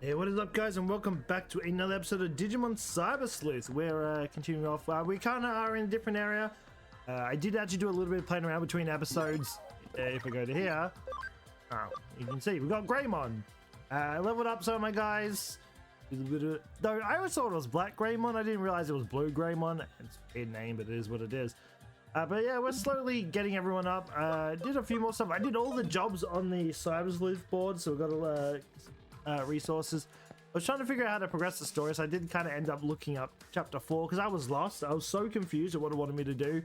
Hey, what is up, guys, and welcome back to another episode of Digimon Cyber Sleuth. We're continuing off. We kind of are in a different area. I did actually do a little bit of playing around between episodes. If we go to here, you can see we got Greymon. Leveled up some of my guys. Though I always thought it was Black Greymon. I didn't realize it was Blue Greymon. It's a weird name, but it is what it is. But yeah, we're slowly getting everyone up. Did a few more stuff. I did all the jobs on the Cyber Sleuth board, so we got a resources. I was trying to figure out how to progress the story, so I did kind of end up looking up chapter 4 because I was lost. I was so confused at what it wanted me to do,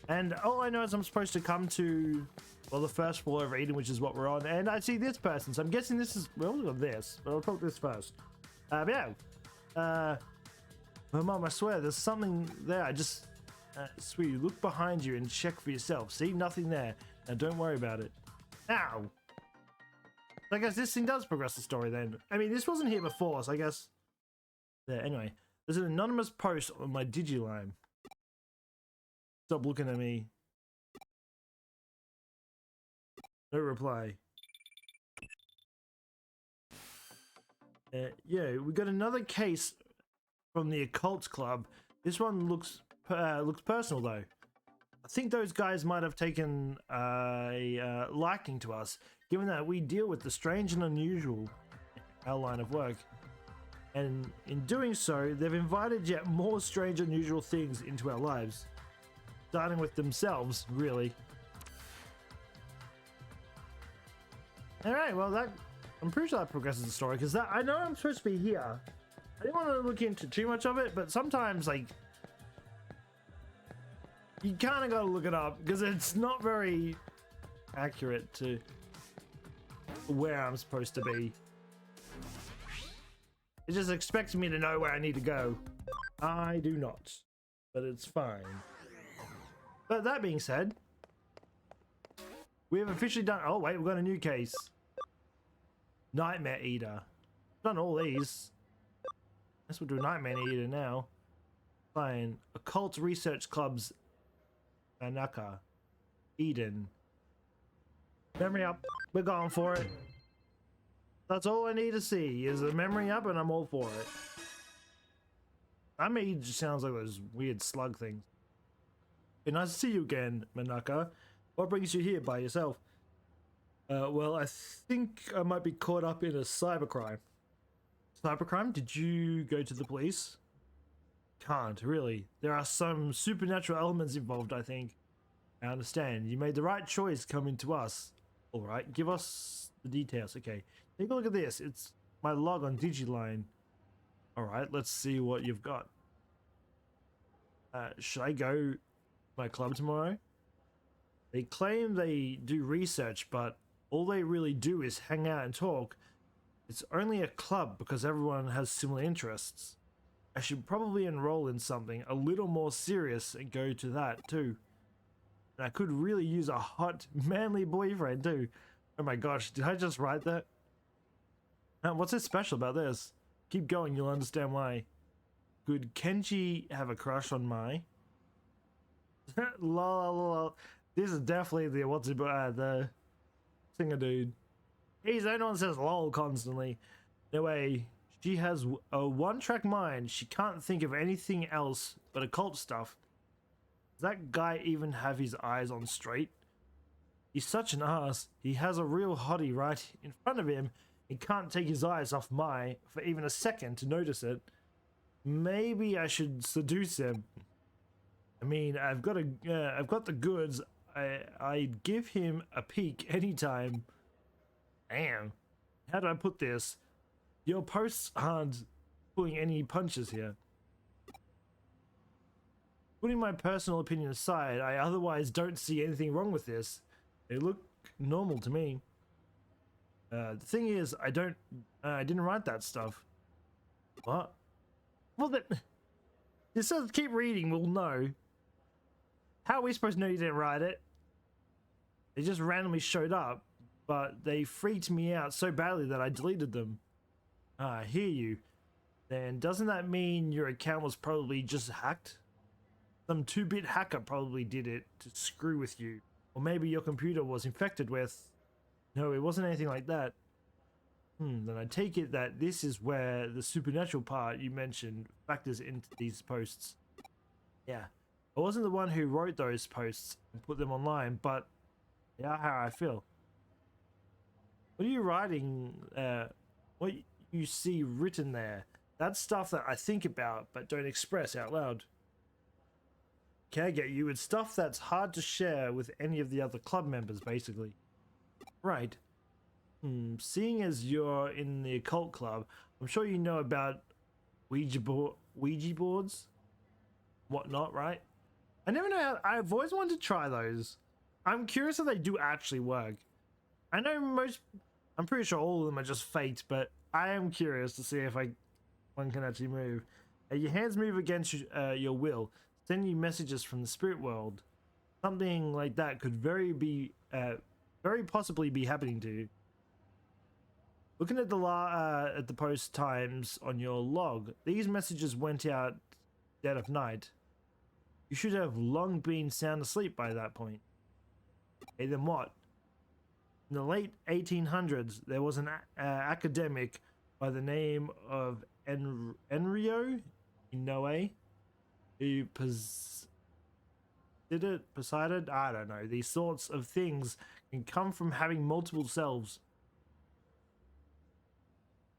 and all I know is I'm supposed to come to, well, the first floor of Eden, which is what we're on, and I see this person, so I'm guessing this is, well, we've got this, but I'll talk this first. My mom, I swear there's something there. I just sweetie, look behind you and check for yourself. See, nothing there. Now don't worry about it. Ow. I guess this thing does progress the story then. I mean, this wasn't here before, so I guess... There, anyway. There's an anonymous post on my Digiline. Stop looking at me. No reply. Yeah, we got another case from the Occult Club. This one looks personal, though. I think those guys might have taken a liking to us, given that we deal with the strange and unusual, our line of work. And in doing so, they've invited yet more strange and unusual things into our lives. Starting with themselves, really. Alright, well I'm pretty sure that progresses the story, because I know I'm supposed to be here. I didn't want to look into too much of it, but sometimes, like, you kind of got to look it up because it's not very accurate to where I'm supposed to be. It just expects me to know where I need to go. I do not, but it's fine. But that being said, we have officially done... Oh, wait, we've got a new case. Nightmare Eater. Done all these. Guess we'll do Nightmare Eater now. Playing Occult Research Club's Anaka. Eden. Memory up. We're going for it. That's all I need to see is a memory up, and I'm all for it. I mean, it just sounds like those weird slug things. Hey, nice to see you again, Manaka. What brings you here by yourself? Well, I think I might be caught up in a cybercrime. Cybercrime? Did you go to the police? Can't, really. There are some supernatural elements involved, I think. I understand. You made the right choice coming to us. Alright, give us the details. Okay, take a look at this. It's my log on Digiline. Alright, let's see what you've got. Should I go to my club tomorrow? They claim they do research, but all they really do is hang out and talk. It's only a club because everyone has similar interests. I should probably enroll in something a little more serious and go to that too. And I could really use a hot, manly boyfriend too. Oh my gosh, did I just write that? What's so special about this? Keep going, you'll understand why. Could Kenji have a crush on Mai? Lol. This is definitely the singer dude. He's the only one that says lol constantly. No way. She has a one-track mind. She can't think of anything else but occult stuff. Does that guy even have his eyes on straight? He's such an ass. He has a real hottie right in front of him. He can't take his eyes off Mai for even a second to notice it. Maybe I should seduce him. I mean, I've got the goods. I'd give him a peek anytime. Damn. How do I put this? Your posts aren't pulling any punches here. Putting my personal opinion aside, I otherwise don't see anything wrong with this. They look normal to me. The thing is, I didn't write that stuff. What? Well, it says keep reading, we'll know. How are we supposed to know you didn't write it? They just randomly showed up, but they freaked me out so badly that I deleted them. I hear you. Then doesn't that mean your account was probably just hacked? Some 2-bit hacker probably did it to screw with you. Or maybe your computer was infected with... No, it wasn't anything like that. Then I take it that this is where the supernatural part you mentioned factors into these posts. Yeah. I wasn't the one who wrote those posts and put them online, but yeah, how I feel. What are you writing? What you see written there? That's stuff that I think about but don't express out loud. Can I get you? It's stuff that's hard to share with any of the other club members, basically. Right. Seeing as you're in the occult club, I'm sure you know about Ouija boards, whatnot, right? I never know. I've always wanted to try those. I'm curious if they do actually work. I know I'm pretty sure all of them are just faked, but I am curious to see if one can actually move. Your hands move against your will, send you messages from the spirit world. Something like that could very possibly be happening to you. Looking at the post times on your log, these messages went out dead of night. You should have long been sound asleep by that point. Hey, then what? In the late 1800s, there was an academic by the name of Enrio Inoue who decided, I don't know, these sorts of things can come from having multiple selves.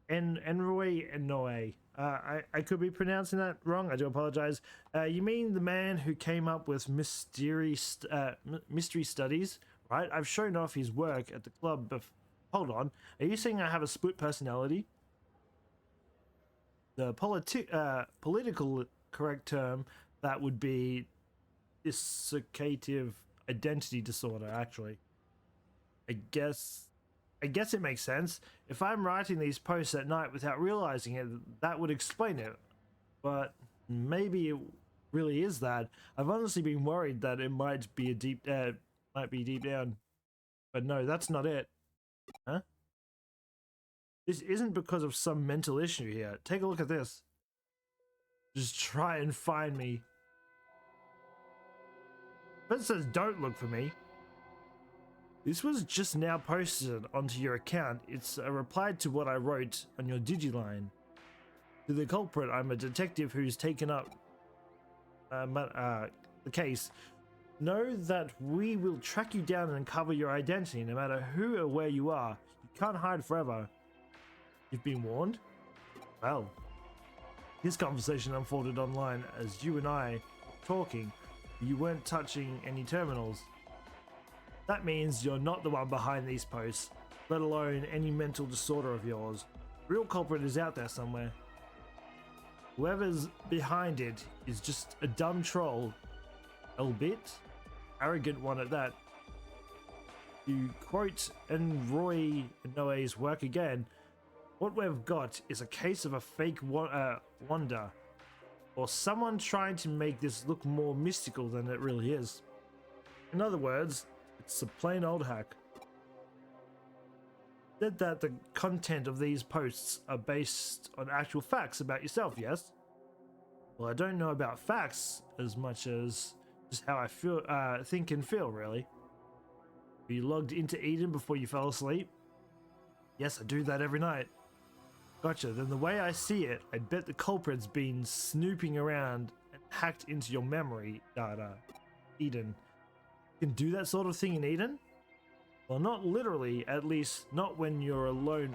Enroy Inoue. I could be pronouncing that wrong. I do apologize. You mean the man who came up with mystery studies, right? I've shown off his work at the club. Hold on. Are you saying I have a split personality? The political correct term that would be dissociative identity disorder. Actually, I guess it makes sense. If I'm writing these posts at night without realizing it, that would explain it. But maybe it really is that. I've honestly been worried that it might be deep down. But no, that's not it. Huh? This isn't because of some mental issue here. Take a look at this. Just try and find me. But it says don't look for me. This was just now posted onto your account. It's a reply to what I wrote on your Digiline. To the culprit, I'm a detective who's taken up the case. Know that we will track you down and uncover your identity no matter who or where you are. You can't hide forever. You've been warned? Well, this conversation unfolded online as you and I were talking. You weren't touching any terminals. That means you're not the one behind these posts, let alone any mental disorder of yours. The real culprit is out there somewhere. Whoever's behind it is just a dumb troll, albeit arrogant one at that. You quote Enroy Noe's work again. What we've got is a case of a fake wonder, or someone trying to make this look more mystical than it really is. In other words, it's a plain old hack. Said that the content of these posts are based on actual facts about yourself, yes? Well, I don't know about facts as much as just how I feel, think and feel, really. Were you logged into Eden before you fell asleep? Yes, I do that every night. Gotcha, then the way I see it, I bet the culprit's been snooping around and hacked into your memory data. Eden. You can do that sort of thing in Eden? Well, not literally, at least not when you're a lone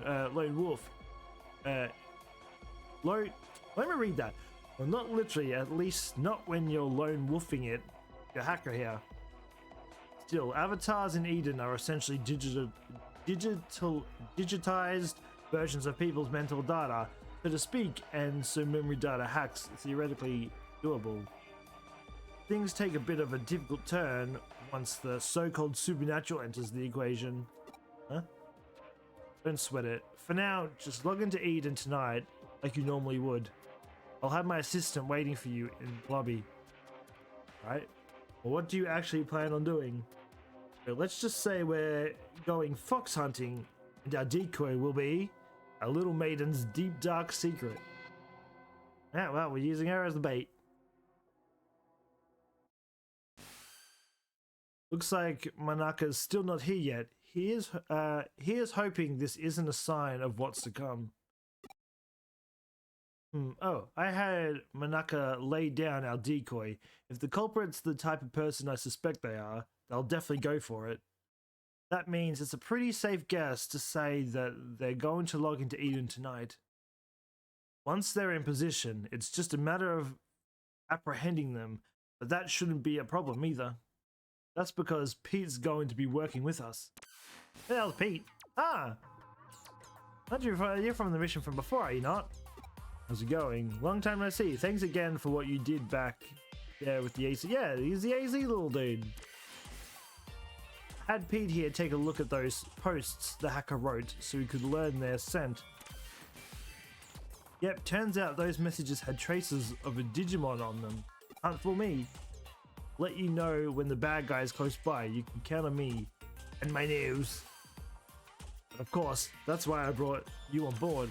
wolf. Let me read that. Well, not literally, at least not when you're lone wolfing it. You're a hacker here. Still, avatars in Eden are essentially digitized versions of people's mental data, so to speak, and so memory data hacks theoretically doable. Things take a bit of a difficult turn once the so-called supernatural enters the equation. Huh? Don't sweat it. For now, just log into Eden tonight like you normally would. I'll have my assistant waiting for you in the lobby. Right? Well, what do you actually plan on doing? So let's just say we're going fox hunting, and our decoy will be a little maiden's deep dark secret. Yeah, well, we're using her as the bait. Looks like Manaka's still not here yet. Here's hoping this isn't a sign of what's to come. Oh, I had Manaka lay down our decoy. If the culprit's the type of person I suspect they are, they'll definitely go for it. That means it's a pretty safe guess to say that they're going to log into Eden tonight. Once they're in position, it's just a matter of apprehending them, but that shouldn't be a problem either. That's because Pete's going to be working with us. Hey, that was Pete. Ah! You're from the mission from before, are you not? How's it going? Long time no see. Thanks again for what you did back there with the AC. Yeah, he's the AZ little dude. Had Pete here take a look at those posts the hacker wrote so we could learn their scent. Yep, turns out those messages had traces of a Digimon on them. Can't fool me. Let you know when the bad guy is close by. You can count on me and my news. And of course, that's why I brought you on board.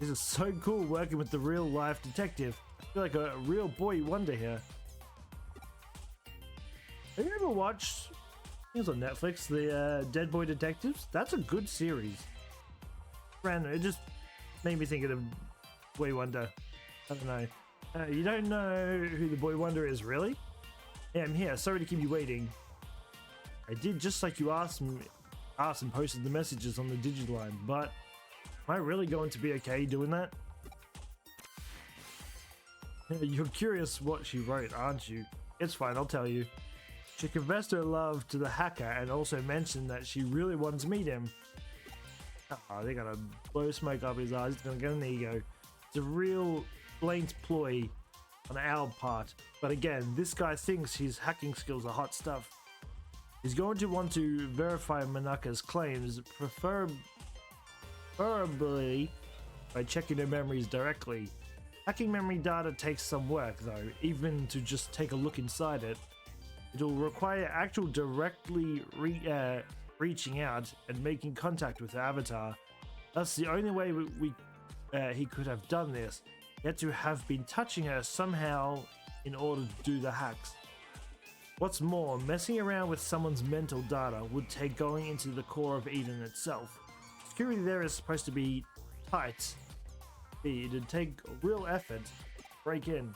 This is so cool working with the real life detective. I feel like a real boy wonder here. Have you ever watched, I think it's on Netflix, the Dead Boy Detectives? That's a good series. Random, it just made me think of Boy Wonder. I don't know. You don't know who the Boy Wonder is, really? Yeah, I'm here. Sorry to keep you waiting. I did just like you asked and posted the messages on the Digiline, but am I really going to be okay doing that? You're curious what she wrote, aren't you? It's fine, I'll tell you. She confessed her love to the hacker and also mentioned that she really wanted to meet him. Oh, they're gonna blow smoke up his eyes. He's gonna get an ego. It's a real blatant ploy on our part. But again, this guy thinks his hacking skills are hot stuff. He's going to want to verify Manaka's claims, preferably by checking her memories directly. Hacking memory data takes some work though, even to just take a look inside it. It'll require actual directly reaching out and making contact with the avatar. That's the only way he could have done this. He had to have been touching her somehow in order to do the hacks. What's more, messing around with someone's mental data would take going into the core of Eden itself. Security there is supposed to be tight. It'd take real effort to break in.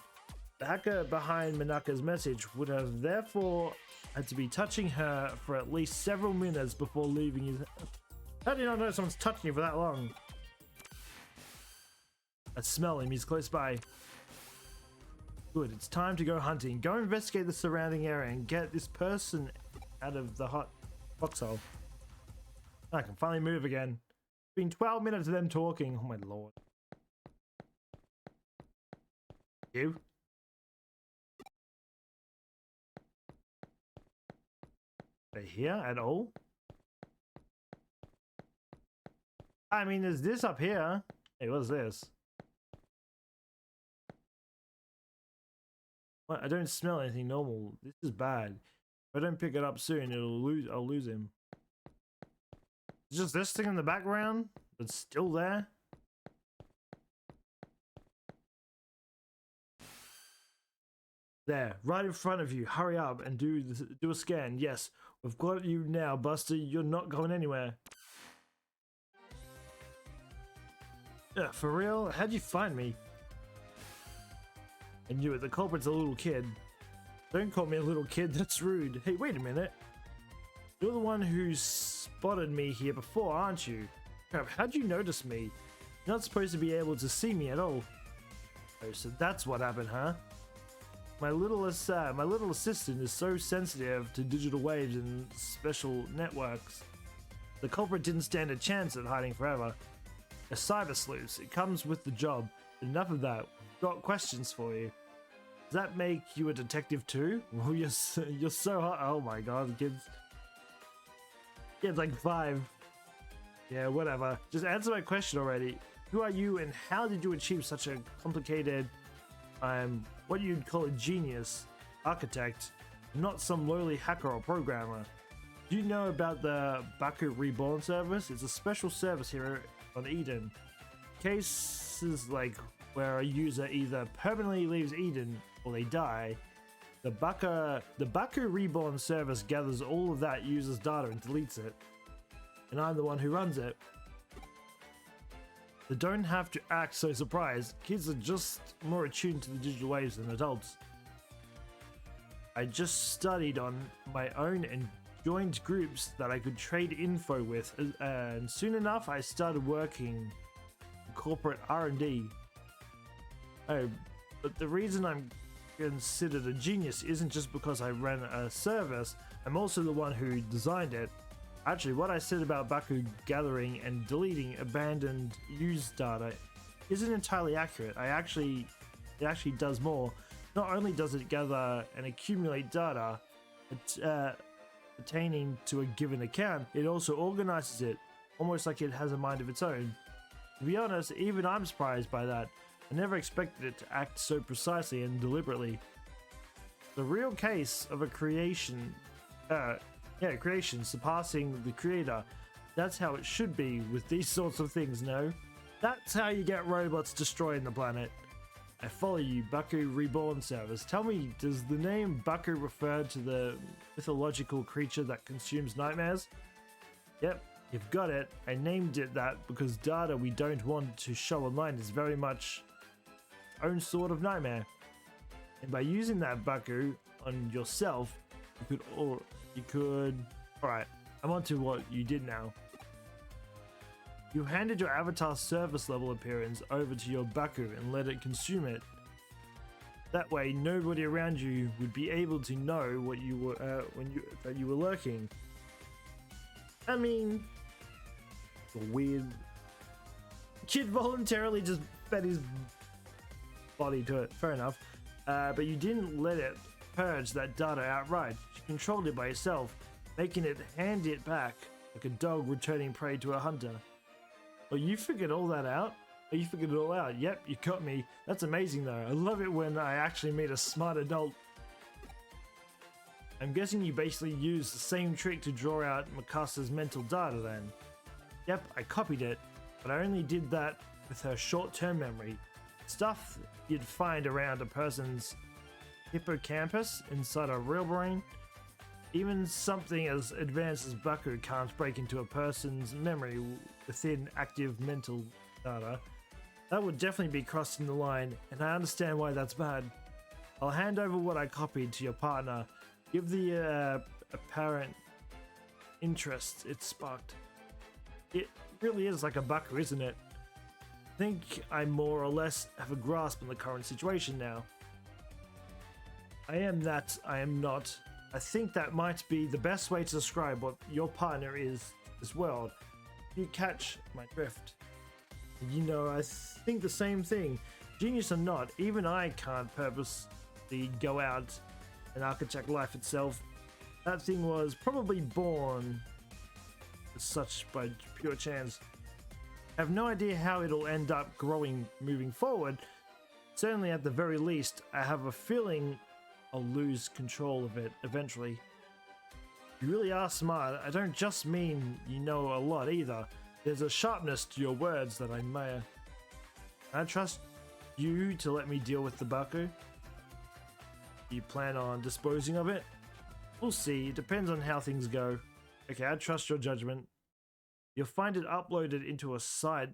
The hacker behind Manaka's message would have therefore had to be touching her for at least several minutes before leaving his... How do you not know someone's touching you for that long? I smell him, he's close by. Good, it's time to go hunting. Go investigate the surrounding area and get this person out of the hot foxhole. I can finally move again. It's been 12 minutes of them talking. Oh my lord. You? Are they here at all? I mean, there's this up here. Hey, what's this? What? I don't smell anything normal. This is bad. If I don't pick it up soon, I'll lose him. It's just this thing in the background that's still there. There, right in front of you. Hurry up and do a scan. Yes, we've got you now, Buster. You're not going anywhere. For real? How'd you find me? I knew it. The culprit's a little kid. Don't call me a little kid. That's rude. Hey, wait a minute. You're the one who spotted me here before, aren't you? Crap, how'd you notice me? You're not supposed to be able to see me at all. Oh, so that's what happened, huh? My little assistant is so sensitive to digital waves and special networks. The culprit didn't stand a chance at hiding forever. A cyber sleuth, it comes with the job. Enough of that. Got questions for you. Does that make you a detective too? Well, you're so hot. Oh my god, kids. Kid's like 5. Yeah, whatever. Just answer my question already. Who are you and how did you achieve such a complicated, what you'd call a genius, architect, not some lowly hacker or programmer? Do you know about the Baku Reborn service? It's a special service here on Eden. Cases like where a user either permanently leaves Eden or they die, The Baku Reborn service gathers all of that user's data and deletes it. And I'm the one who runs it. They don't have to act so surprised. Kids are just more attuned to the digital waves than adults. I just studied on my own and joined groups that I could trade info with, and soon enough I started working in corporate R&D. Oh, but the reason I'm considered a genius isn't just because I ran a service. I'm also the one who designed it. Actually, what I said about Baku gathering and deleting abandoned used data isn't entirely accurate. It actually does more. Not only does it gather and accumulate data pertaining to a given account, it also organizes it, almost like it has a mind of its own. To be honest, even I'm surprised by that. I never expected it to act so precisely and deliberately. The real case of a creation surpassing the creator. That's how it should be with these sorts of things, no? That's how you get robots destroying the planet. I follow you, Baku Reborn service. Tell me, does the name Baku refer to the mythological creature that consumes nightmares? Yep, you've got it. I named it that because data we don't want to show online is very much its own sort of nightmare. And by using that Baku on yourself, you could... Alright, I'm on to what you did now. You handed your avatar's service level appearance over to your Baku and let it consume it. That way, nobody around you would be able to know what you were that you were lurking. I mean, weird. Kid voluntarily just fed his body to it. Fair enough. But you didn't let it purge that data outright. You controlled it by yourself, making it hand it back like a dog returning prey to a hunter. Well, you figured all that out? Oh, you figured it all out? Yep, you got me. That's amazing though. I love it when I actually meet a smart adult. I'm guessing you basically used the same trick to draw out Mikasa's mental data then. Yep, I copied it, but I only did that with her short-term memory. Stuff you'd find around a person's hippocampus inside a real brain. Even something as advanced as Baku can't break into a person's memory within active mental data. That would definitely be crossing the line, and I understand why that's bad. I'll hand over what I copied to your partner. Give the apparent interest it sparked. It really is like a Baku, isn't it? I think I more or less have a grasp on the current situation now. I am that, I am not. I think that might be the best way to describe what your partner is as well. You catch my drift. You know, I think the same thing. Genius or not, even I can't purposely go out and architect life itself. That thing was probably born as such by pure chance. I have no idea how it'll end up growing moving forward. Certainly at the very least, I have a feeling I'll lose control of it eventually. You really are smart. I don't just mean you know a lot either. There's a sharpness to your words that I admire. I trust you to let me deal with the Baku. You plan on disposing of it? We'll see. It depends on how things go. Okay, I trust your judgment. You'll find it uploaded into a site.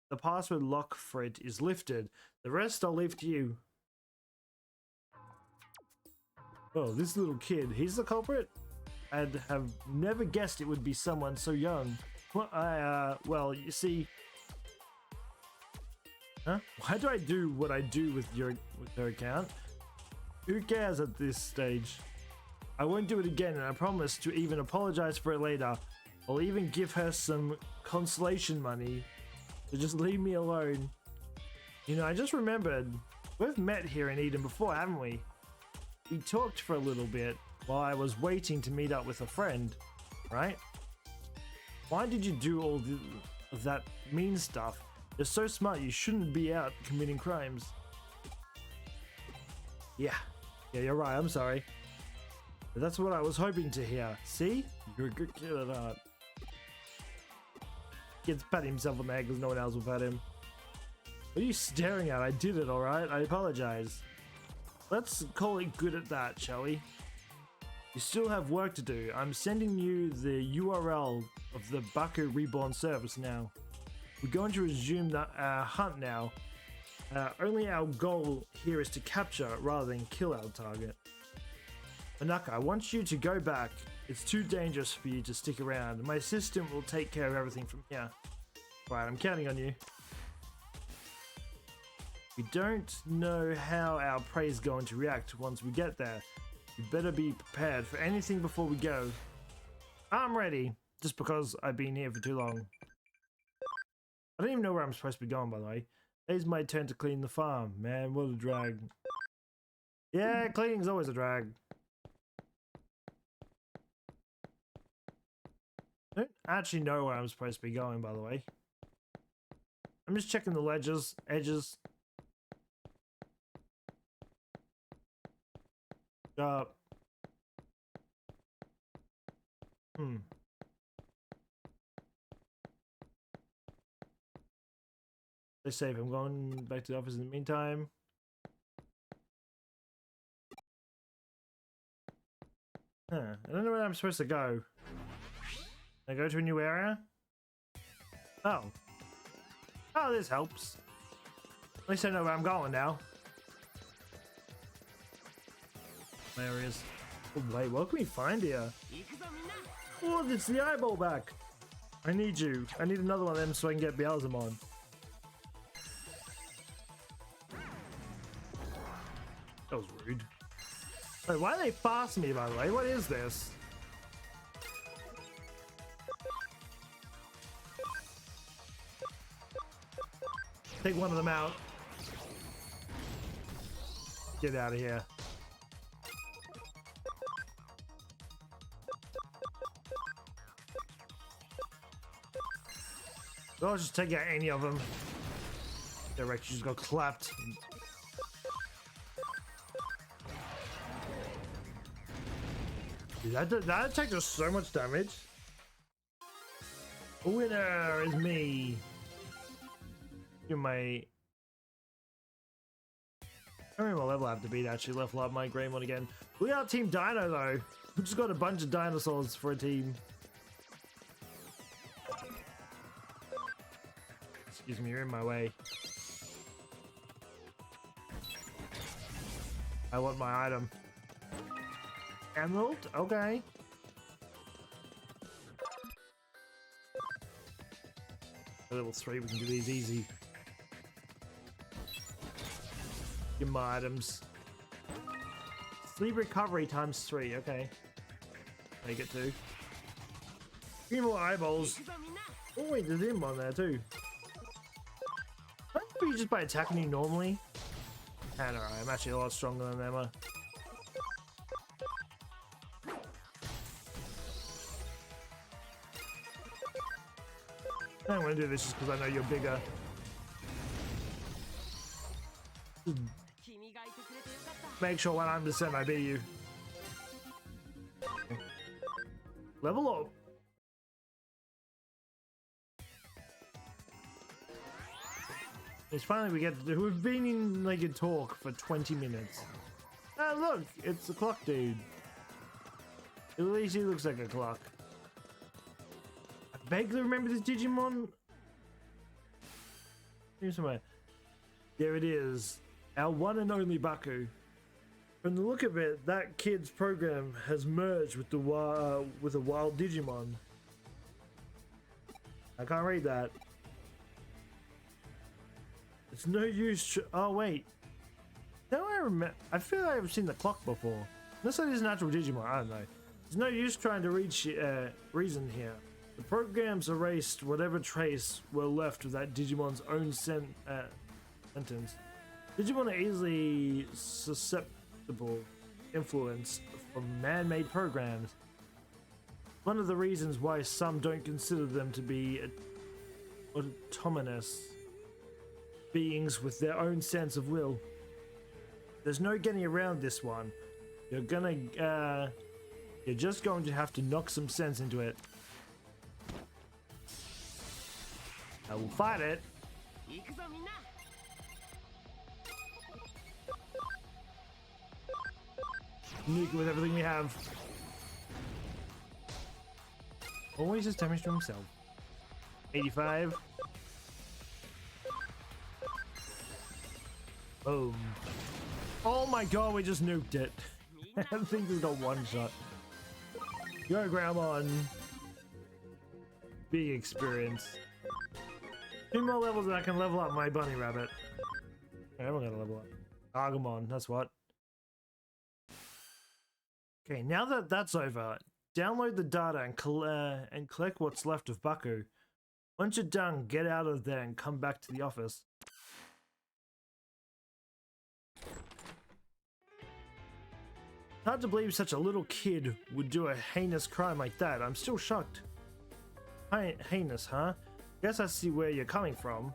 The password lock for it is lifted. The rest I'll leave to you. Oh, this little kid, he's the culprit? I'd have never guessed it would be someone so young. Well, you see... Huh? Why do I do what I do with her account? Who cares at this stage? I won't do it again, and I promise to even apologize for it later. I'll even give her some consolation money. So just leave me alone. You know, I just remembered, we've met here in Eden before, haven't we? We talked for a little bit while I was waiting to meet up with a friend, right? Why did you do all of that mean stuff? You're so smart, you shouldn't be out committing crimes. Yeah, you're right, I'm sorry. But that's what I was hoping to hear. See? You're a good kid at heart. Gets pat himself on the head because no one else will pat him. What are you staring at? I did it, alright? I apologize. Let's call it good at that, shall we? You still have work to do. I'm sending you the URL of the Baku Reborn service now. We're going to resume the hunt now. Only our goal here is to capture rather than kill our target. Manaka, I want you to go back. It's too dangerous for you to stick around. My assistant will take care of everything from here. Right, I'm counting on you. We don't know how our prey is going to react once we get there. You better be prepared for anything before we go. I'm ready, just because I've been here for too long. I don't even know where I'm supposed to be going, by the way. It's my turn to clean the farm. Man, what a drag. Yeah, cleaning's always a drag. I don't actually know where I'm supposed to be going, by the way. I'm just checking the edges. Stay safe. I'm going back to the office in the meantime. I don't know where I'm supposed to go. Can I go to a new area? Oh. Oh, this helps. At least I know where I'm going now. Areas. Oh, wait, what can we find here? Oh, it's the eyeball back. I need you. I need another one of them so I can get Beelzemon. That was rude. Wait, why are they fast me, by the way? What is this? Take one of them out. Get out of here. I'll just take out any of them. Direct, you just got clapped. Dude, that attack does so much damage. The winner is me. You're my... I don't remember what level I have to beat actually. Level up my Greymon again. We are Team Dino though. We just got a bunch of dinosaurs for a team. Excuse me, you're in my way. I want my item. Emerald? Okay. Level 3, we can do these easy. Give my items. Sleep recovery times 3, okay. Make it 2. 3 more eyeballs. Oh wait, there's him on there too. Might be just by attacking you normally. And alright, I'm actually a lot stronger than Emma. I don't want to do this just because I know you're bigger. Make sure 100% I beat you. Level up. It's finally we get to do. We've been in like a talk for 20 minutes. Ah, look, it's the clock dude. At least he looks like a clock. I vaguely remember this Digimon. Here's somewhere. There it is. Our one and only Baku. From the look of it, that kid's program has merged with a wild Digimon. I can't read that. It's no use. Oh wait. Now I remember. I feel like I've seen the clock before. Unless it is an actual Digimon. I don't know. There's no use trying to reach reason here. The program's erased whatever trace were left of that Digimon's own sentence. Digimon are easily susceptible influence from man-made programs. One of the reasons why some don't consider them to be autonomous beings with their own sense of will. There's no getting around this one. You're just going to have to knock some sense into it. I will fight it. nuke it with everything we have. Always just damage to himself. 85. Boom. Oh my god, we just nuked it. I think we got one shot. Go, Grandma. Big experience. 2 more levels and I can level up my bunny rabbit. Okay, I'm gonna level up. Agumon, that's what. Okay, now that that's over, download the data and collect what's left of Baku. Once you're done, get out of there and come back to the office. Hard to believe such a little kid would do a heinous crime like that. I'm still shocked. Heinous, huh? Guess I see where you're coming from.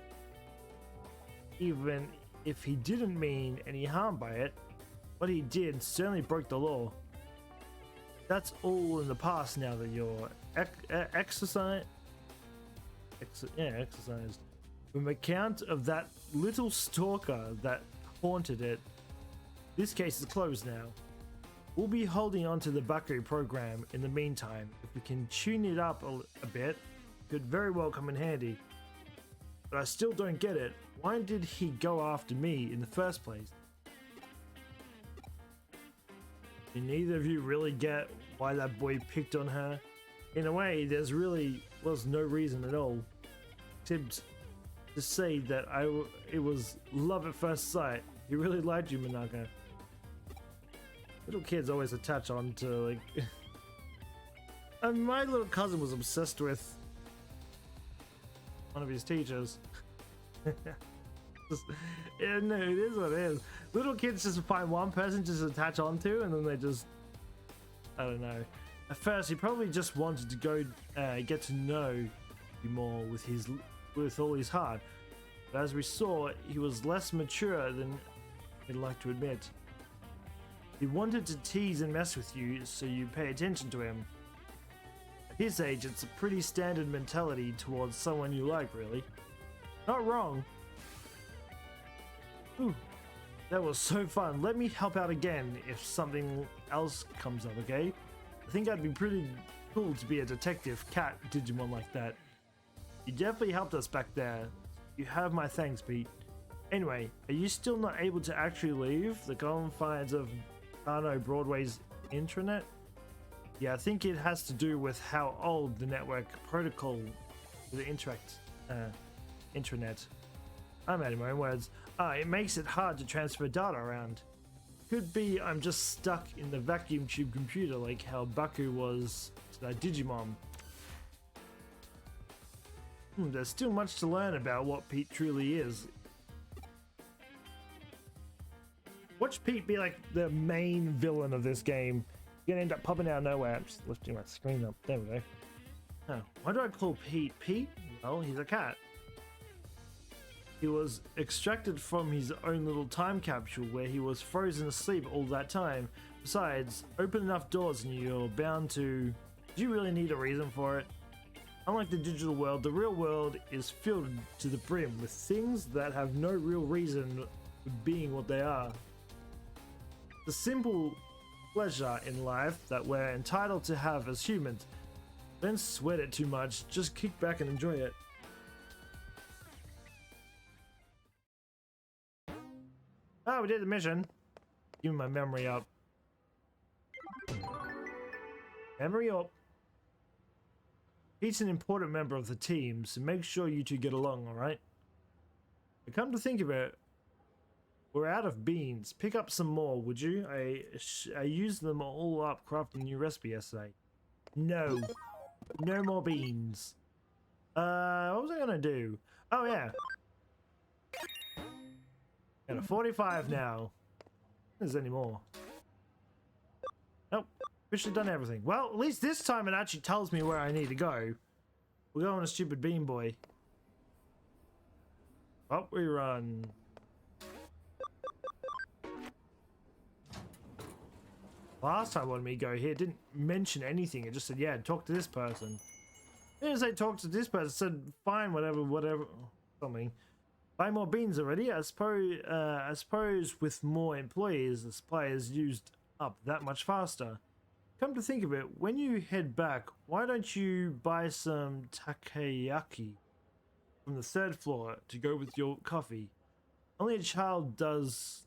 Even if he didn't mean any harm by it, what he did certainly broke the law. That's all in the past now that you're exercised. From account of that little stalker that haunted it, this case is closed now. We'll be holding on to the Baku program in the meantime. If we can tune it up a bit, it could very well come in handy. But I still don't get it. Why did he go after me in the first place? Do neither of you really get why that boy picked on her? In a way, there's really was no reason at all. Except to say that it was love at first sight. He really liked you, Manaka. Little kids always attach on to, like... And my little cousin was obsessed with one of his teachers. Yeah, no, it is what it is. Little kids just find one person just attach onto, and then they just... I don't know. At first, he probably just wanted to go get to know you more with all his heart. But as we saw, he was less mature than he'd like to admit. He wanted to tease and mess with you, so you pay attention to him. At his age, it's a pretty standard mentality towards someone you like, really. Not wrong. Ooh, that was so fun. Let me help out again if something else comes up, okay? I think I'd be pretty cool to be a detective cat Digimon like that. You definitely helped us back there. You have my thanks, Pete. Anyway, are you still not able to actually leave the confines of Kano Broadway's intranet? Yeah, I think it has to do with how old the network protocol for the intranet. I'm adding my own words. It makes it hard to transfer data around. Could be I'm just stuck in the vacuum tube computer like how Baku was to that Digimon. There's still much to learn about what Pete truly is. Watch Pete be like the main villain of this game. You're gonna end up popping out of nowhere. I'm just lifting my screen up. There we go. Oh, why do I call Pete Pete? Well, he's a cat. He was extracted from his own little time capsule where he was frozen asleep all that time. Besides, open enough doors and you're bound to... Do you really need a reason for it? Unlike the digital world, the real world is filled to the brim with things that have no real reason for being what they are. The simple pleasure in life that we're entitled to have as humans. Don't sweat it too much, just kick back and enjoy it. Oh, we did the mission. Give me my memory up. Memory up. He's an important member of the team, so make sure you two get along, alright? But come to think of it, we're out of beans. Pick up some more, would you? I used them all up crafting a new recipe yesterday. No. No more beans. What was I gonna do? Oh, yeah. Got a 45 now. There's any more. Nope. Officially done everything. Well, at least this time it actually tells me where I need to go. We're going to stupid bean boy. Up we run. Last time when we go here, it didn't mention anything. It just said, yeah, talk to this person. It didn't say talk to this person. It said, fine, whatever. Something. Buy more beans already? I suppose with more employees, the suppliers used up that much faster. Come to think of it, when you head back, why don't you buy some takoyaki from the 3rd floor to go with your coffee? Only a child does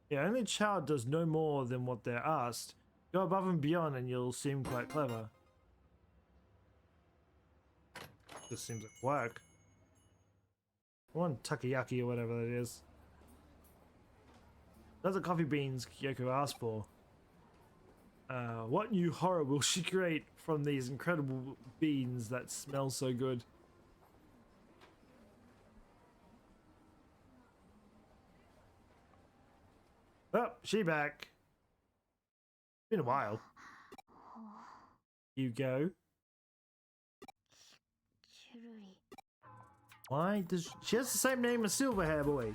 no more than what they're asked. Go above and beyond and you'll seem quite clever. This seems like work. I want takoyaki or whatever that is. Those are coffee beans Kyoko asked for. What new horror will she create from these incredible beans that smell so good? Oh, she back. Been a while. You go. Why does she has the same name as Silverhair Boy?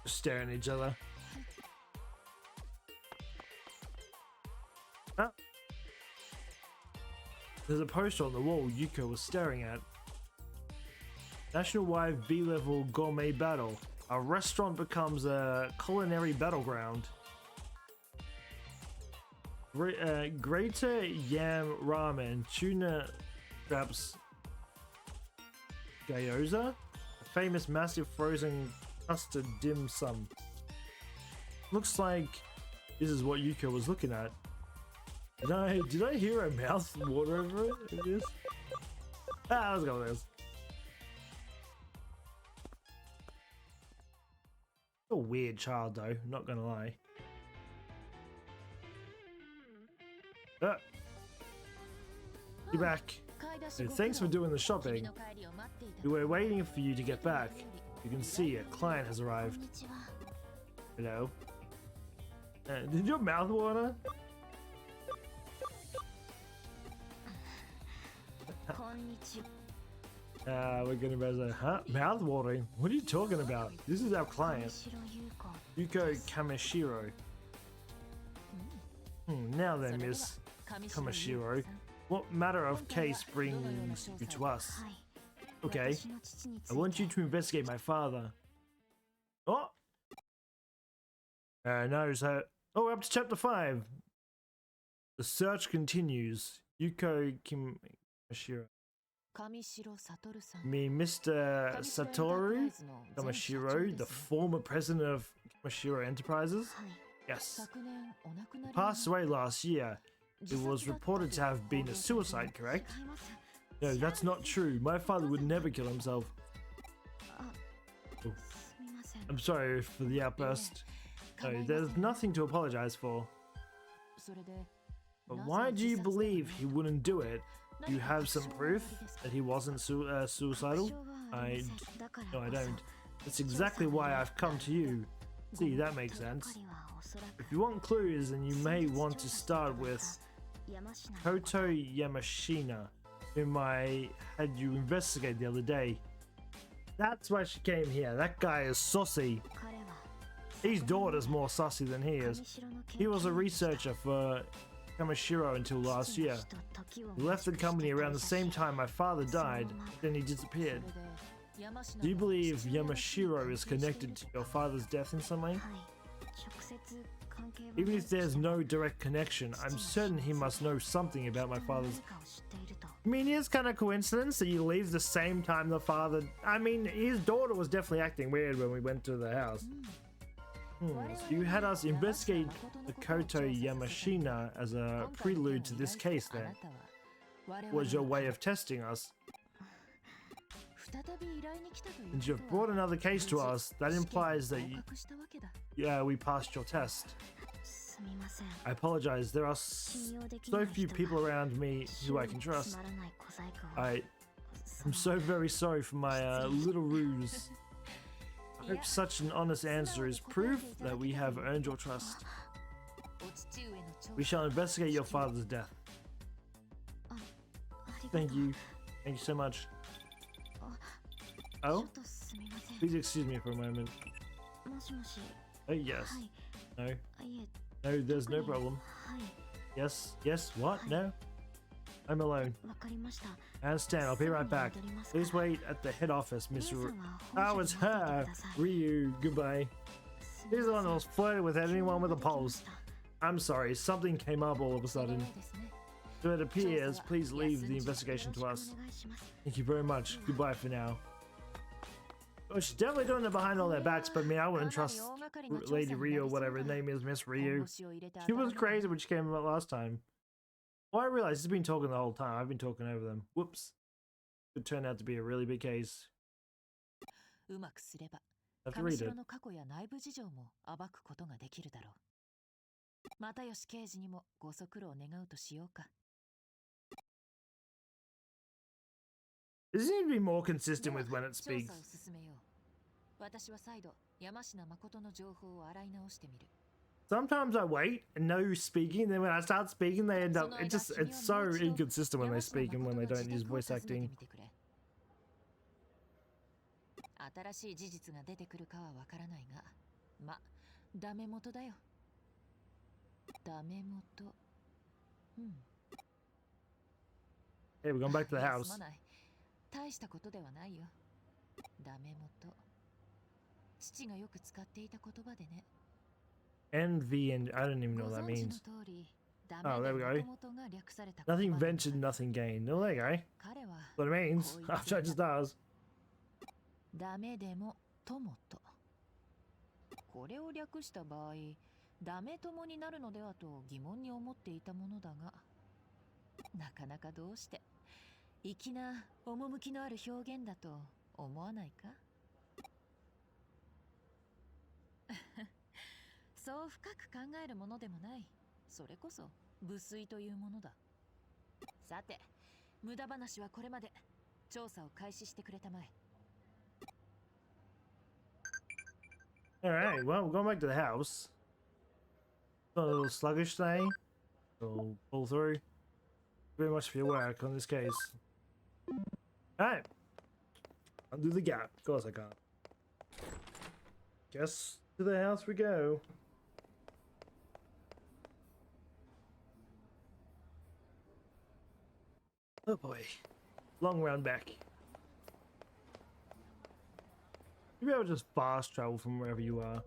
Just staring at each other. Ah. There's a poster on the wall Yuko was staring at. National-wide B-level gourmet battle. A restaurant becomes a culinary battleground. Greater yam ramen, tuna wraps, gyoza, a famous massive frozen custard dim sum. Looks like this is what Yuko was looking at. Did I hear her mouth water over it? It is. Let's go with this. A weird child though, not gonna lie. You're back. So thanks for doing the shopping. We were waiting for you to get back. You can see a client has arrived. Hello. Did your mouth water? We're gonna say, huh? Mouth watering? What are you talking about? This is our client, Yuko Kamishiro. Now then, Miss Kamishiro, what matter of case brings you to us? Okay, I want you to investigate my father. Oh! No, so... Oh, we're up to chapter 5. The search continues. Yuko Kamishiro. Mr. Satoru Kamishiro, the former president of Kamishiro Enterprises? Yes. He passed away last year. It was reported to have been a suicide, correct? No, that's not true. My father would never kill himself. Oh. I'm sorry for the outburst. No, there's nothing to apologize for. But why do you believe he wouldn't do it? Do you have some proof that he wasn't suicidal? No, I don't. That's exactly why I've come to you. See, that makes sense. If you want clues, then you may want to start with Koto Yamashina, whom I had you investigate the other day. That's why she came here. That guy is saucy. His daughter's more saucy than he is. He was a researcher for Kamishiro until last year. He left the company around the same time my father died, then he disappeared. Do you believe Yamashiro is connected to your father's death in some way? Even if there's no direct connection, I'm certain he must know something about my father's... I mean, it's kind of coincidence that you leave the same time the father... I mean, his daughter was definitely acting weird when we went to the house. So you had us investigate the Koto Yamashina as a prelude to this case then. Was your way of testing us? And you've brought another case to us, that implies that we passed your test. I apologize, there are so few people around me who I can trust. I'm so very sorry for my little ruse. I hope such an honest answer is proof that we have earned your trust. We shall investigate your father's death. Thank you. Thank you so much. Oh? Please excuse me for a moment. Oh, yes. No. No, there's no problem. Yes. Yes. What? No? I'm alone. I understand. I'll be right back. Please wait at the head office, Miss Oh, it's her! Ryu, goodbye. He's the one that was flirting with anyone with a pulse. I'm sorry, something came up all of a sudden. So it appears, please leave the investigation to us. Thank you very much. Goodbye for now. Well, she's definitely doing it behind all their backs, but I mean, I wouldn't trust Lady Ryu or whatever her name is, Miss Ryu. She was crazy when she came out last time. Well, I realized he's been talking the whole time. I've been talking over them. Whoops. Could turn out to be a really big case. I have to read it. It seems to be more consistent with when it speaks. Sometimes I wait and know who's speaking, then when I start speaking, they end up. It's so inconsistent when they speak and when they don't use voice acting. Hey, we're going back to the house. Envy and I don't even know what that means. Oh, there we go. Nothing ventured, nothing gained. Oh, there you go. What it means. I've changed stars. これを略した場合、ダメ友になるのではと疑問に思っていたものだが、なかなかどうして粋な趣のある表現だと思わないか？そう深く考えるものでもない。それこそ無粋というものだ。さて、無駄話はこれまで。調査を開始してくれたまえ。Alright, well, we're going back to the house. A little sluggish thing. So pull through. Very much for your work on this case. Alright. Undo the gap. Of course I can't. Guess to the house we go. Oh boy. Long round back. You'll be able to just fast travel from wherever you are.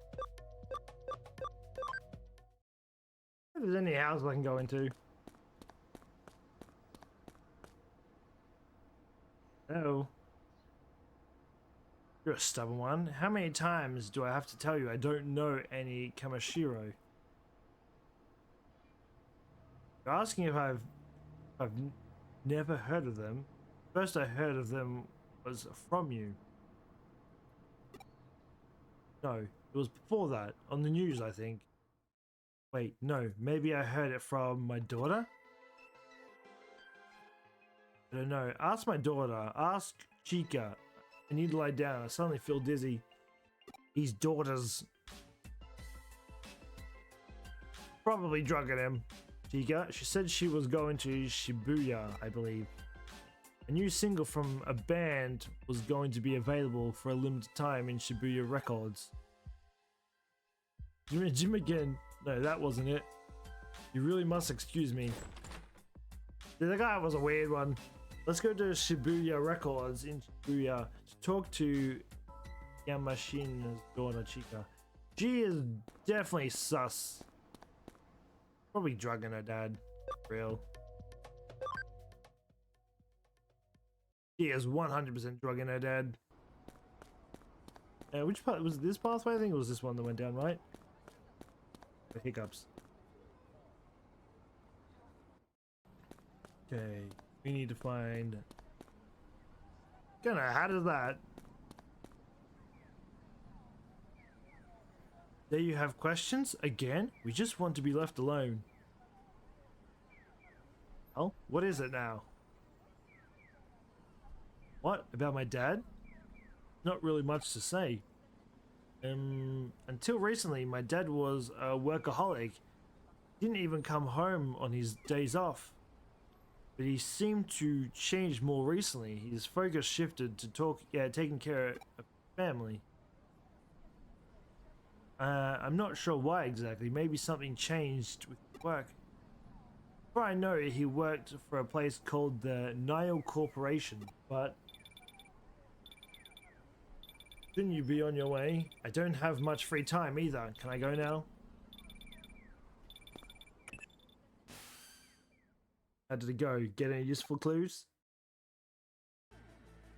If there's any houses I can go into. Oh. You're a stubborn one. How many times do I have to tell you I don't know any Kamashiro? You're asking if I've never heard of them. First I heard of them was from you. No, it was before that, on the news, I think. Wait, no, maybe I heard it from my daughter? I don't know. Ask my daughter. Ask Chica. I need to lie down. I suddenly feel dizzy. These daughters. Probably drugging him. Chica, she said she was going to Shibuya, I believe. A new single from a band was going to be available for a limited time in Shibuya Records. Jim again. No, that wasn't it. You really must excuse me. The guy was a weird one. Let's go to Shibuya Records in Shibuya to talk to Yamashina's daughter Chica. She is definitely sus. Probably drugging her dad. Real. She is 100% drugging her dad. Which part was this pathway? I think it was this one that went down, right? The hiccups. Okay, we need to find. Gonna, how does that? There you have questions again. We just want to be left alone. Oh, what is it now? What about my dad? Not really much to say. Until recently, my dad was a workaholic. Didn't even come home on his days off. But he seemed to change more recently. His focus shifted to taking care of family. I'm not sure why exactly. Maybe something changed with work. For I know, he worked for a place called the Nile Corporation, but Shouldn't you be on your way? I don't have much free time either. Can I go now? How did it go? Get any useful clues?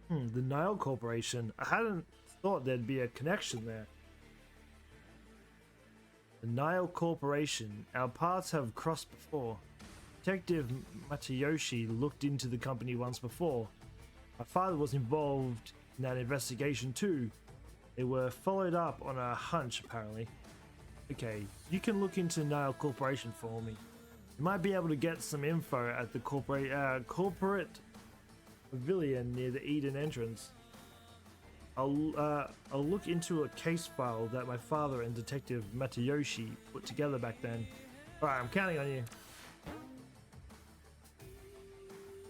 The Nile Corporation. I hadn't thought there'd be a connection there. The Nile Corporation. Our paths have crossed before. Detective Matayoshi looked into the company once before. My father was involved in that investigation too. They were followed up on a hunch, apparently. Okay, you can look into Nile Corporation for me. You might be able to get some info at the corporate pavilion near the Eden entrance. I'll look into a case file that my father and Detective Matayoshi put together back then. Alright, I'm counting on you.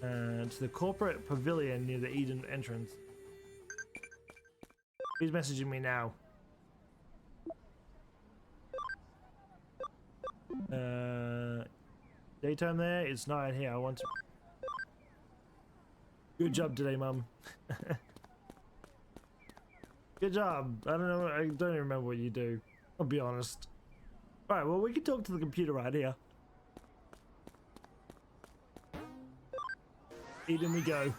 To the corporate pavilion near the Eden entrance. He's messaging me now. Daytime there? It's night here. I want to... Good job today, Mum. Good job. I don't even remember what you do. I'll be honest. Alright, well, we can talk to the computer right here. Eden we go.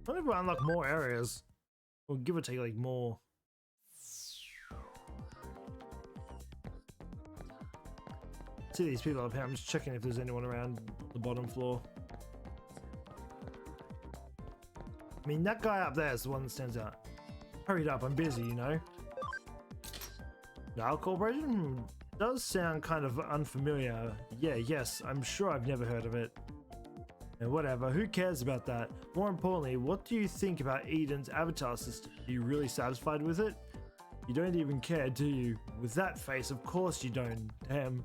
I wonder if we'll unlock more areas. Or give or take like more. See these people up here. I'm just checking if there's anyone around the bottom floor. I mean, that guy up there is the one that stands out. Hurry up, I'm busy, you know. Nile Corporation does sound kind of unfamiliar. Yeah, yes, I'm sure I've never heard of it. And whatever, who cares about that? More importantly, what do you think about Eden's avatar system? Are you really satisfied with it? You don't even care, do you? With that face, of course you don't. Damn.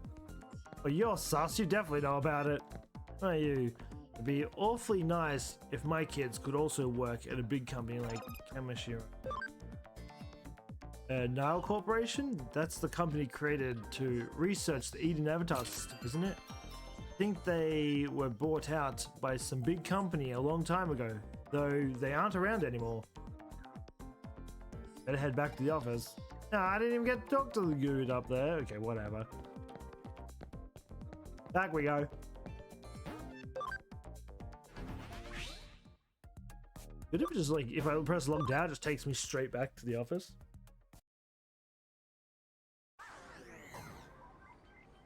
Well, you're sus, you definitely know about it. Are you? It'd be awfully nice if my kids could also work at a big company like Kamashiro. Nile Corporation? That's the company created to research the Eden avatar system, isn't it? I think they were bought out by some big company a long time ago, though they aren't around anymore. Better head back to the office. No, I didn't even get to talk to the dude up there. Okay, whatever. Back we go. Good if it just like, if I press log down, it just takes me straight back to the office.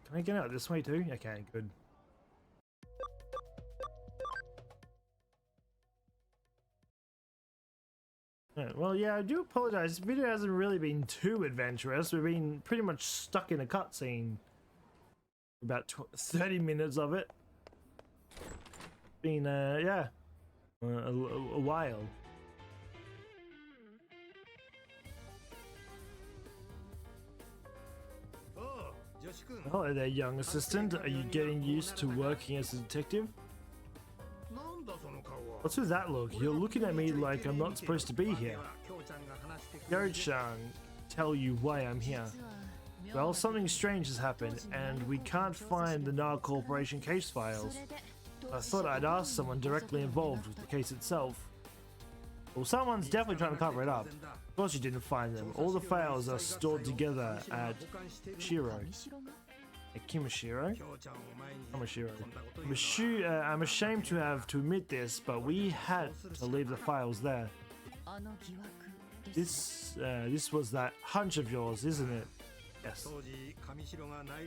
Can I get out this way too? Okay, good. Right, well, yeah, I do apologize. This video hasn't really been too adventurous. We've been pretty much stuck in a cutscene. About 30 minutes of it. Been, yeah, a while. Hello there, young assistant. Are you getting used to working as a detective? What's with that look? You're looking at me like I'm not supposed to be here. Yo-chan, tell you why I'm here. Well, something strange has happened, and we can't find the Nile Corporation case files. I thought I'd ask someone directly involved with the case itself. Well, someone's definitely trying to cover it up. Of course you didn't find them. All the files are stored together at Shiro. At Kimashiro? Kamashiro. I'm ashamed to have to admit this, but we had to leave the files there. This was that hunch of yours, isn't it? Yes.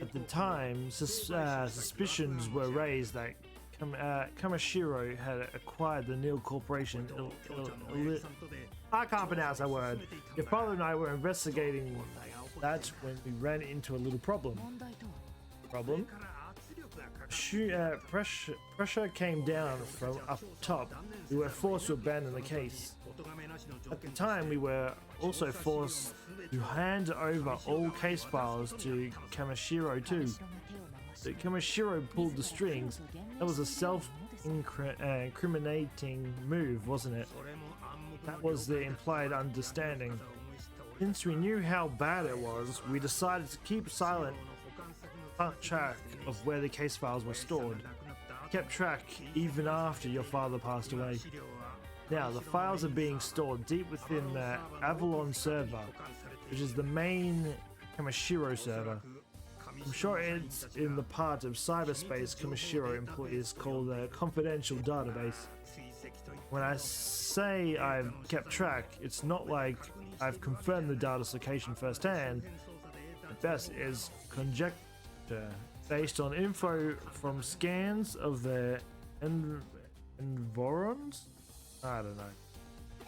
At the time, suspicions were raised that Kamashiro had acquired the Nile Corporation. I can't pronounce that word. Your father and I were investigating that when we ran into a little problem. Pressure came down from up top. We were forced to abandon the case. At the time, we were also forced to hand over all case files to Kamashiro too. So Kamashiro pulled the strings. That was a self-incriminating move, wasn't it? That was the implied understanding. Since we knew how bad it was, we decided to keep silent, track of where the case files were stored. I kept track even after your father passed away. Now, the files are being stored deep within the Avalon server, which is the main Kamishiro server. I'm sure it's in the part of cyberspace Kamishiro employees called a confidential database. When I say I've kept track, it's not like I've confirmed the data's location firsthand. At best, is conjecture based on info from scans of the environs? I don't know.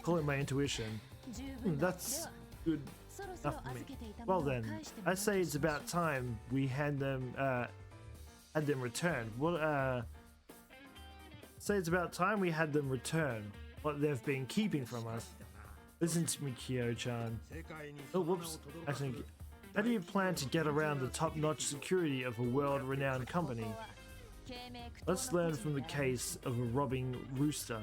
Call it my intuition. That's good enough for me. Well then, I say it's about time we had them returned. Say it's about time we had them return what they've been keeping from us. Listen to me, Kyo-chan. Oh, whoops. Actually, how do you plan to get around the top-notch security of a world-renowned company? Let's learn from the case of a robbing rooster.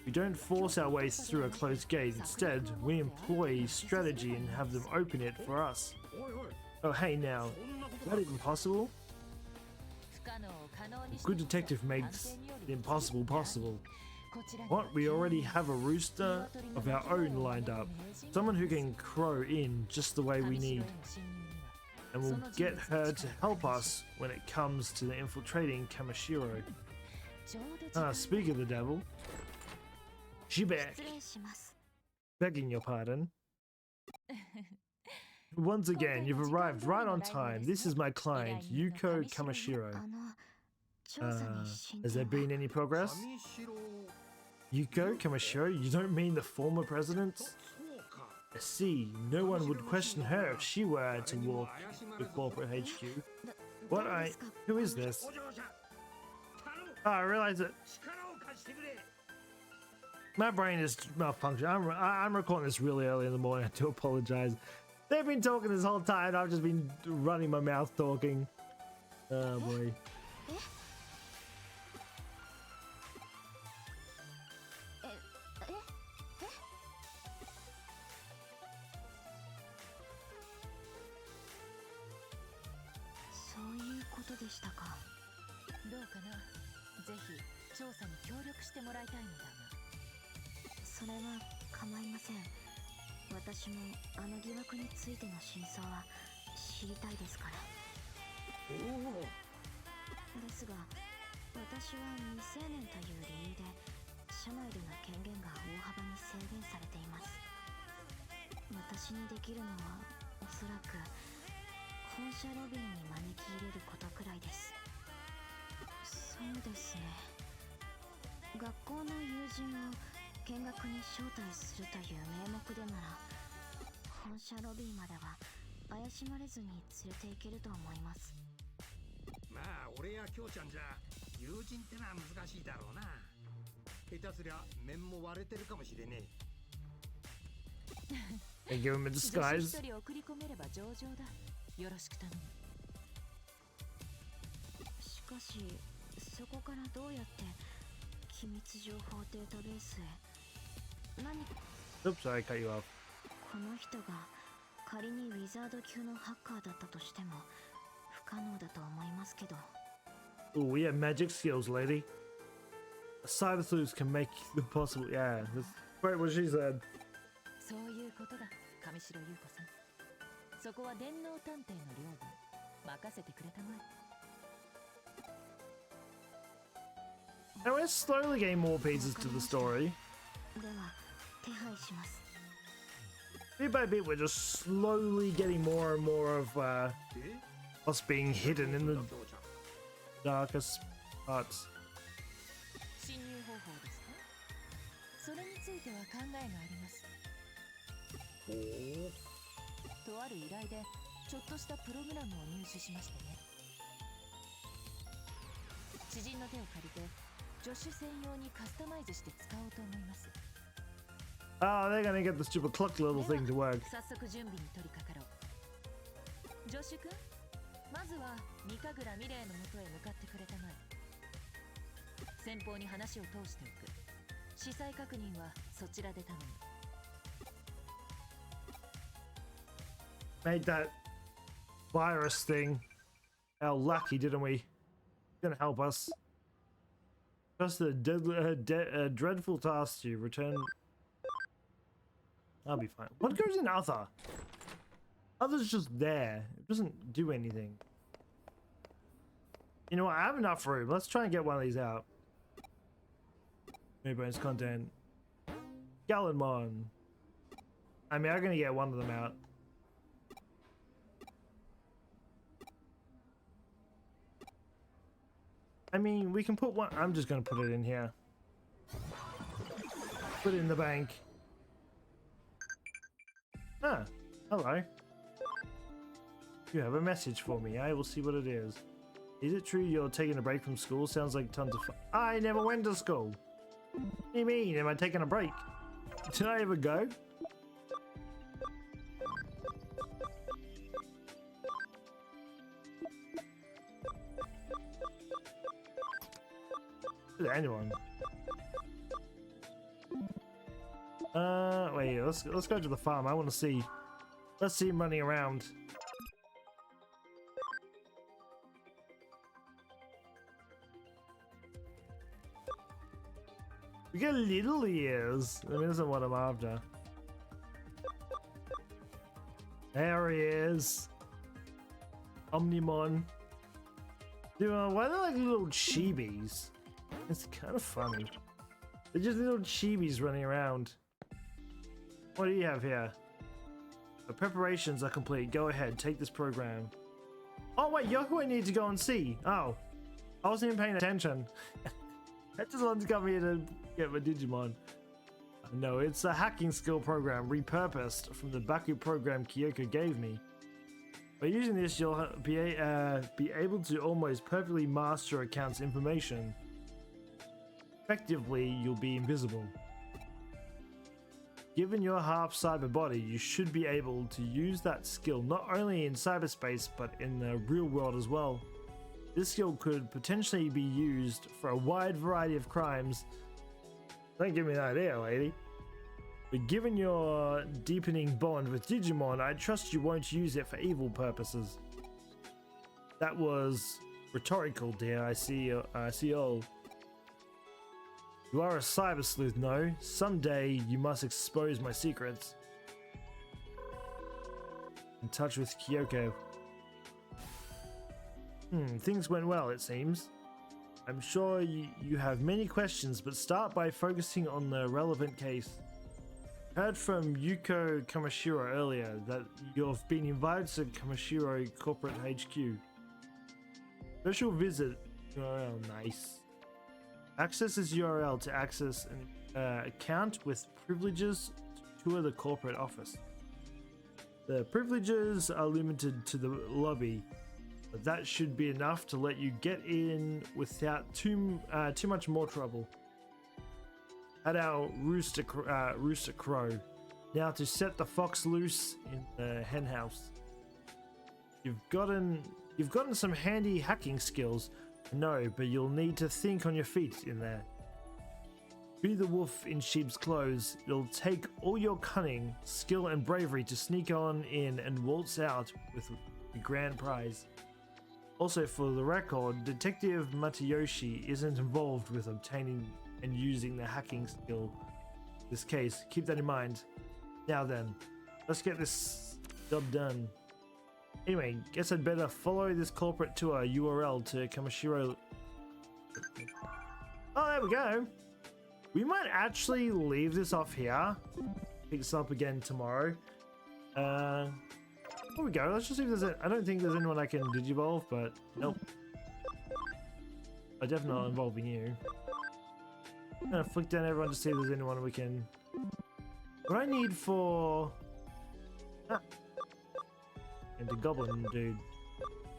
We don't force our way through a closed gate. Instead, we employ strategy and have them open it for us. Oh, hey now. Is that impossible? A good detective makes the impossible possible. What? We already have a rooster of our own lined up. Someone who can crow in just the way we need. And we'll get her to help us when it comes to the infiltrating Kamishiro. Speak of the devil. She back. Begging your pardon. Once again, you've arrived right on time. This is my client, Yuko Kamishiro. Has there been any progress? Yuko Kamishiro? You don't mean the former president? I see. No one would question her if she were to walk the corporate HQ. What who is this? Oh, I realize that my brain is malfunctioning. I'm recording this really early in the morning. I do apologize. They've been talking this whole time. I've just been running my mouth talking. Oh boy. They give him a disguise. Oops, sorry, I cut you off. Oh, we have magic skills, lady. A cyber sleuth can make the possible. Yeah, that's right what she said. Now we're slowly getting more pieces to the story. Bit by bit, we're just slowly getting more and more of us being hidden in the darkest parts. Oh, they're gonna get the stupid clock little thing to work. Made that virus thing. our lucky, didn't we? Gonna help us. Just a dreadful task to return. I'll be fine. What goes in other? Other's just there. It doesn't do anything. You know what? I have enough room. Let's try and get one of these out. New bonus content. Gallonmon. I mean, I'm gonna get one of them out. I mean, we can put one. I'm just gonna put it in here. Put it in the bank. Ah, hello. You have a message for me. I will see what it is. Is it true you're taking a break from school? Sounds like tons of fun. I never went to school. What do you mean? Am I taking a break? Did I ever go? Is there anyone? Wait. Let's go to the farm. I want to see. Let's see him running around. We got little ears. I mean, this isn't what I'm after. There he is. Omnimon. Dude, why are they like little chibis? It's kind of funny. They're just little chibis running around. What do you have here? The preparations are complete. Go ahead, take this program. Oh wait, you're who I need to go and see. Oh, I wasn't even paying attention. I just wanted to come here to get my Digimon. No, it's a hacking skill program repurposed from the Baku program Kyoko gave me. By using this, you'll be able to almost perfectly master account's information. Effectively, you'll be invisible. Given your half cyber body, you should be able to use that skill not only in cyberspace but in the real world as well. This skill could potentially be used for a wide variety of crimes. Don't give me that idea, lady. But given your deepening bond with Digimon, I trust you won't use it for evil purposes. That was rhetorical, dear. I see all. You are a cyber sleuth, no? Someday you must expose my secrets. In touch with Kyoko. Things went well, it seems. I'm sure you have many questions, but start by focusing on the relevant case. Heard from Yuko Kamashiro earlier that you've been invited to Kamashiro Corporate HQ. Special visit URL, nice. Access this URL to access an account with privileges to tour the corporate office. The privileges are limited to the lobby, but that should be enough to let you get in without too much more trouble. At our rooster crow. Now to set the fox loose in the hen house. You've gotten some handy hacking skills. No, but you'll need to think on your feet in there. Be the wolf in sheep's clothes. It'll take all your cunning, skill and bravery to sneak on in and waltz out with the grand prize. Also, for the record, Detective Matayoshi isn't involved with obtaining and using the hacking skill in this case. Keep that in mind. Now then, let's get this job done. Anyway, guess I'd better follow this corporate tour URL to Kamashiro. Oh, there we go. We might actually leave this off here. Pick this up again tomorrow. There we go. Let's just see if there's I don't think there's anyone I can digivolve, but nope. I'm definitely not involving you. I'm gonna flick down everyone to see if there's anyone we can. What I need for... Ah. And the goblin dude.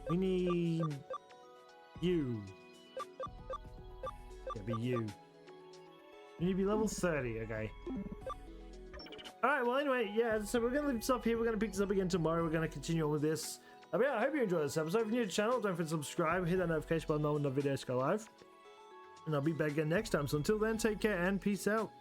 We need... you. Yeah, be you. You need to be level 30, okay. Alright, well anyway, yeah, so we're gonna leave this up here. We're gonna pick this up again tomorrow. We're gonna continue on with this. But yeah, I hope you enjoyed this episode. If you're new to the channel, don't forget to subscribe, hit that notification bell when the videos go live. And I'll be back again next time. So until then, take care and peace out.